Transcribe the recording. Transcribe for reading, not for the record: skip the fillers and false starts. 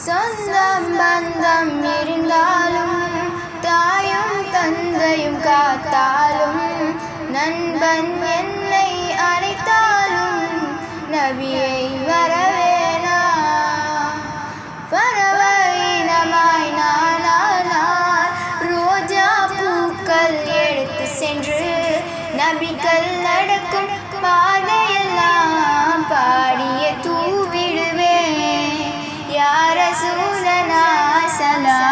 சொந்தம் பந்தம் இருந்தாலும் தாயும் தந்தையும் காத்தாலும் நண்பன் என்னை அழைத்தாலும் நபியை வரவேனா பறவையினமாய் நானானால் ரோஜா பூக்கள் எடுத்து சென்று நபிகள் நடக்கும் பாதையெல்லாம் பாடிய தூவிடுவேன் யா ரசூலனா சலாம்